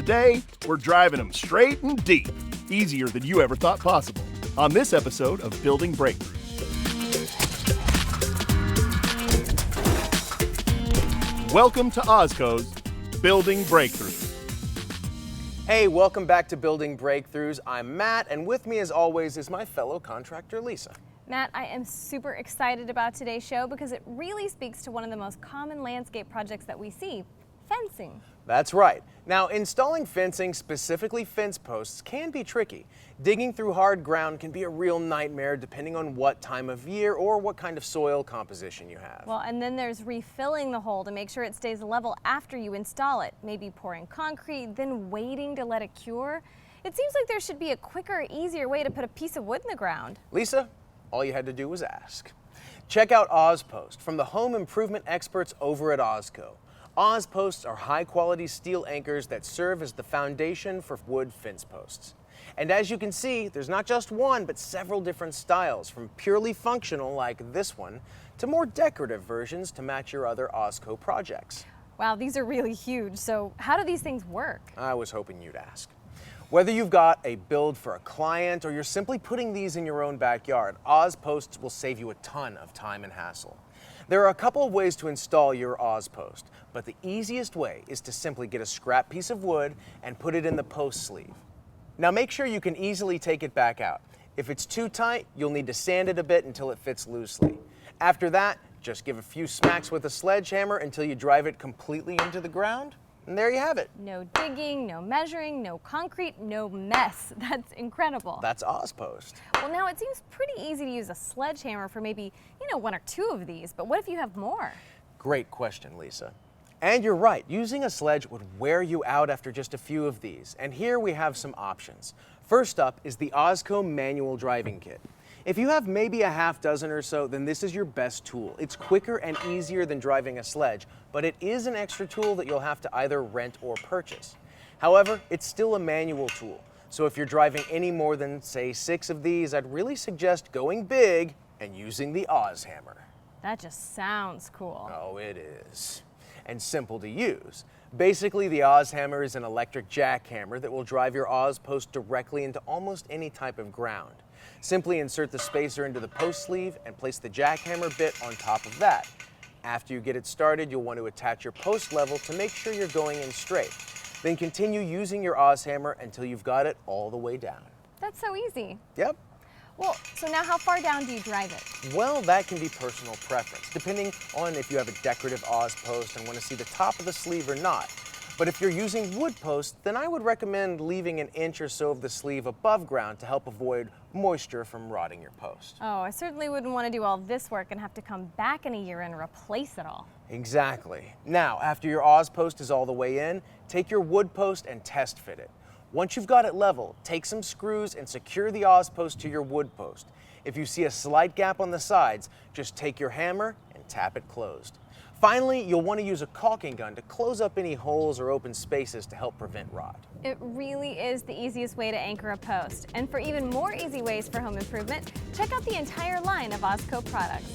Today, we're driving them straight and deep, easier than you ever thought possible, on this episode of Building Breakthroughs. Welcome to OZCO's Building Breakthroughs. Hey, welcome back to Building Breakthroughs. I'm Matt, and with me as always is my fellow contractor, Lisa. Matt, I am super excited about today's show because it really speaks to one of the most common landscape projects that we see, fencing. That's right. Now, installing fencing, specifically fence posts, can be tricky. Digging through hard ground can be a real nightmare depending on what time of year or what kind of soil composition you have. Well, and then there's refilling the hole to make sure it stays level after you install it. Maybe pouring concrete, then waiting to let it cure. It seems like there should be a quicker, easier way to put a piece of wood in the ground. Lisa, all you had to do was ask. Check out OzPost from the home improvement experts over at OZCO. OzPosts are high-quality steel anchors that serve as the foundation for wood fence posts. And as you can see, there's not just one, but several different styles, from purely functional, like this one, to more decorative versions to match your other OZCO projects. Wow, these are really huge. So how do these things work? I was hoping you'd ask. Whether you've got a build for a client or you're simply putting these in your own backyard, OzPosts will save you a ton of time and hassle. There are a couple of ways to install your OzPost, but the easiest way is to simply get a scrap piece of wood and put it in the post sleeve. Now make sure you can easily take it back out. If it's too tight, you'll need to sand it a bit until it fits loosely. After that, just give a few smacks with a sledgehammer until you drive it completely into the ground, and there you have it. No digging, no measuring, no concrete, no mess. That's incredible. That's OzPost. Well, now it seems pretty easy to use a sledgehammer for maybe, one or two of these, but what if you have more? Great question, Lisa. And you're right, using a sledge would wear you out after just a few of these. And here we have some options. First up is the OZCO manual driving kit. If you have maybe a half dozen or so, then this is your best tool. It's quicker and easier than driving a sledge, but it is an extra tool that you'll have to either rent or purchase. However, it's still a manual tool. So if you're driving any more than, say, 6 of these, I'd really suggest going big and using the Oz hammer. That just sounds cool. Oh, it is. And simple to use. Basically, the Oz hammer is an electric jackhammer that will drive your Oz post directly into almost any type of ground. Simply insert the spacer into the post sleeve and place the jackhammer bit on top of that. After you get it started, you'll want to attach your post level to make sure you're going in straight. Then continue using your Oz hammer until you've got it all the way down. That's so easy. Yep. Well, so now how far down do you drive it? Well, that can be personal preference, depending on if you have a decorative Oz post and want to see the top of the sleeve or not. But if you're using wood posts, then I would recommend leaving an inch or so of the sleeve above ground to help avoid moisture from rotting your post. Oh, I certainly wouldn't want to do all this work and have to come back in a year and replace it all. Exactly. Now, after your Oz post is all the way in, take your wood post and test fit it. Once you've got it level, take some screws and secure the Oz post to your wood post. If you see a slight gap on the sides, just take your hammer and tap it closed. Finally, you'll want to use a caulking gun to close up any holes or open spaces to help prevent rot. It really is the easiest way to anchor a post. And for even more easy ways for home improvement, check out the entire line of OZCO products.